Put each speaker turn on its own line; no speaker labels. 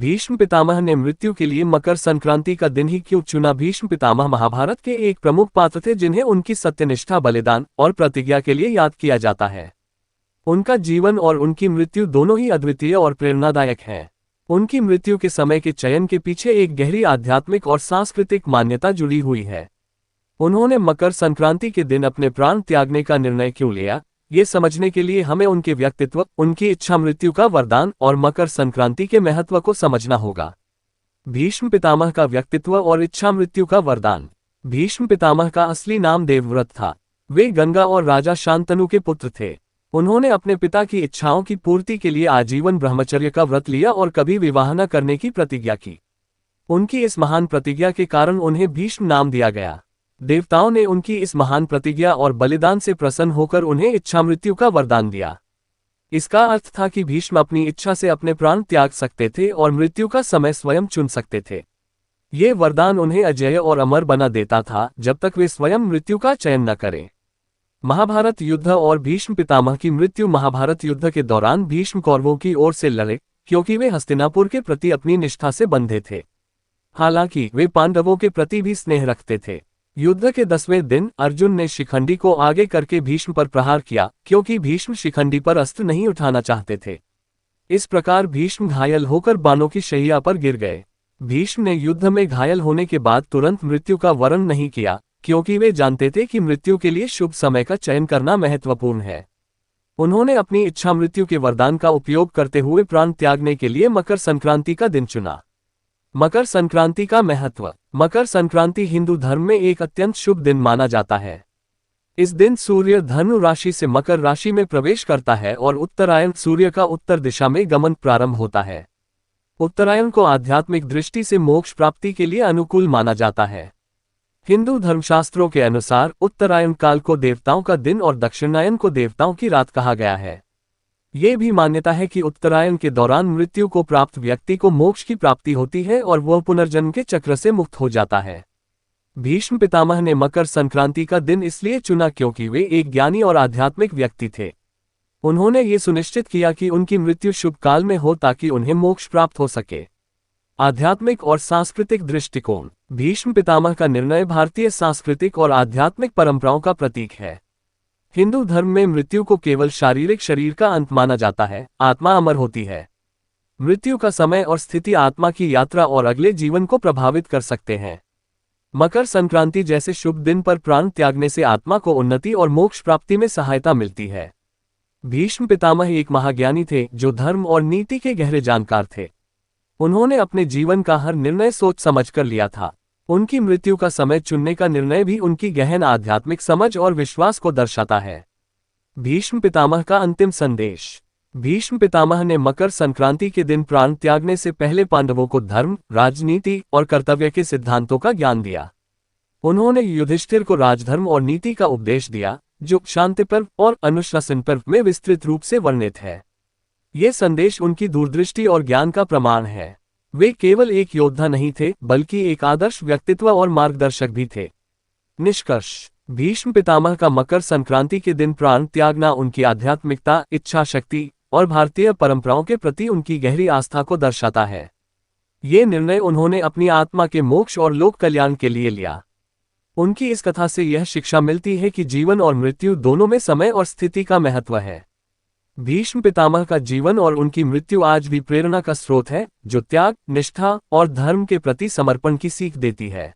भीष्म पितामह ने मृत्यु के लिए मकर संक्रांति का दिन ही क्यों चुना? भीष्म पितामह महाभारत के एक प्रमुख पात्र थे जिन्हें उनकी सत्यनिष्ठा, बलिदान और प्रतिज्ञा के लिए याद किया जाता है। उनका जीवन और उनकी मृत्यु दोनों ही अद्वितीय और प्रेरणादायक हैं। उनकी मृत्यु के समय के चयन के पीछे एक गहरी आध्यात्मिक और सांस्कृतिक मान्यता जुड़ी हुई है। उन्होंने मकर संक्रांति के दिन अपने प्राण त्यागने का निर्णय क्यों लिया, ये समझने के लिए हमें उनके व्यक्तित्व, उनकी इच्छा मृत्यु का वरदान और मकर संक्रांति के महत्व को समझना होगा। भीष्म पितामह का व्यक्तित्व और इच्छा मृत्यु का वरदान। भीष्म पितामह का असली नाम देवव्रत था। वे गंगा और राजा शांतनु के पुत्र थे। उन्होंने अपने पिता की इच्छाओं की पूर्ति के लिए आजीवन ब्रह्मचर्य का व्रत लिया और कभी विवाह न करने की प्रतिज्ञा की। उनकी इस महान प्रतिज्ञा के कारण उन्हें भीष्म नाम दिया गया। देवताओं ने उनकी इस महान प्रतिज्ञा और बलिदान से प्रसन्न होकर उन्हें इच्छा मृत्यु का वरदान दिया। इसका अर्थ था कि भीष्म अपनी इच्छा से अपने प्राण त्याग सकते थे और मृत्यु का समय स्वयं चुन सकते थे। ये वरदान उन्हें अजेय और अमर बना देता था जब तक वे स्वयं मृत्यु का चयन न करें। महाभारत युद्ध और भीष्म पितामह की मृत्यु। महाभारत युद्ध के दौरान भीष्म कौरवों की ओर से लड़े क्योंकि वे हस्तिनापुर के प्रति अपनी निष्ठा से बंधे थे। हालांकि वे पांडवों के प्रति भी स्नेह रखते थे। युद्ध के 10वें दिन अर्जुन ने शिखंडी को आगे करके भीष्म पर प्रहार किया क्योंकि भीष्म शिखंडी पर अस्त्र नहीं उठाना चाहते थे। इस प्रकार भीष्म घायल होकर बाणों की शैया पर गिर गए। भीष्म ने युद्ध में घायल होने के बाद तुरंत मृत्यु का वरण नहीं किया क्योंकि वे जानते थे कि मृत्यु के लिए शुभ समय का चयन करना महत्वपूर्ण है। उन्होंने अपनी इच्छा मृत्यु के वरदान का उपयोग करते हुए प्राण त्यागने के लिए मकर संक्रांति का दिन चुना। मकर संक्रांति का महत्व। मकर संक्रांति हिंदू धर्म में एक अत्यंत शुभ दिन माना जाता है। इस दिन सूर्य धनु राशि से मकर राशि में प्रवेश करता है और उत्तरायण सूर्य का उत्तर दिशा में गमन प्रारंभ होता है। उत्तरायण को आध्यात्मिक दृष्टि से मोक्ष प्राप्ति के लिए अनुकूल माना जाता है। हिंदू धर्मशास्त्रों के अनुसार उत्तरायण काल को देवताओं का दिन और दक्षिणायन को देवताओं की रात कहा गया है। ये भी मान्यता है कि उत्तरायण के दौरान मृत्यु को प्राप्त व्यक्ति को मोक्ष की प्राप्ति होती है और वह पुनर्जन्म के चक्र से मुक्त हो जाता है। भीष्म पितामह ने मकर संक्रांति का दिन इसलिए चुना क्योंकि वे एक ज्ञानी और आध्यात्मिक व्यक्ति थे। उन्होंने ये सुनिश्चित किया कि उनकी मृत्यु शुभ काल में हो ताकि उन्हें मोक्ष प्राप्त हो सके। आध्यात्मिक और सांस्कृतिक दृष्टिकोण। भीष्म पितामह का निर्णय भारतीय सांस्कृतिक और आध्यात्मिक परंपराओं का प्रतीक है। हिंदू धर्म में मृत्यु को केवल शारीरिक शरीर का अंत माना जाता है, आत्मा अमर होती है। मृत्यु का समय और स्थिति आत्मा की यात्रा और अगले जीवन को प्रभावित कर सकते हैं। मकर संक्रांति जैसे शुभ दिन पर प्राण त्यागने से आत्मा को उन्नति और मोक्ष प्राप्ति में सहायता मिलती है। भीष्म पितामह एक महाज्ञानी थे जो धर्म और नीति के गहरे जानकार थे। उन्होंने अपने जीवन का हर निर्णय सोच समझकर लिया था। उनकी मृत्यु का समय चुनने का निर्णय भी उनकी गहन आध्यात्मिक समझ और विश्वास को दर्शाता है। भीष्म पितामह का अंतिम संदेश। भीष्म पितामह ने मकर संक्रांति के दिन प्राण त्यागने से पहले पांडवों को धर्म, राजनीति और कर्तव्य के सिद्धांतों का ज्ञान दिया। उन्होंने युधिष्ठिर को राजधर्म और नीति का उपदेश दिया जो शांति पर्व और अनुशासन पर्व में विस्तृत रूप से वर्णित है। ये संदेश उनकी दूरदृष्टि और ज्ञान का प्रमाण है। वे केवल एक योद्धा नहीं थे बल्कि एक आदर्श व्यक्तित्व और मार्गदर्शक भी थे। निष्कर्ष। भीष्म पितामह का मकर संक्रांति के दिन प्राण त्यागना उनकी आध्यात्मिकता, इच्छा शक्ति और भारतीय परंपराओं के प्रति उनकी गहरी आस्था को दर्शाता है। ये निर्णय उन्होंने अपनी आत्मा के मोक्ष और लोक कल्याण के लिए लिया। उनकी इस कथा से यह शिक्षा मिलती है कि जीवन और मृत्यु दोनों में समय और स्थिति का महत्व है। भीष्म पितामह का जीवन और उनकी मृत्यु आज भी प्रेरणा का स्रोत है जो त्याग, निष्ठा और धर्म के प्रति समर्पण की सीख देती है।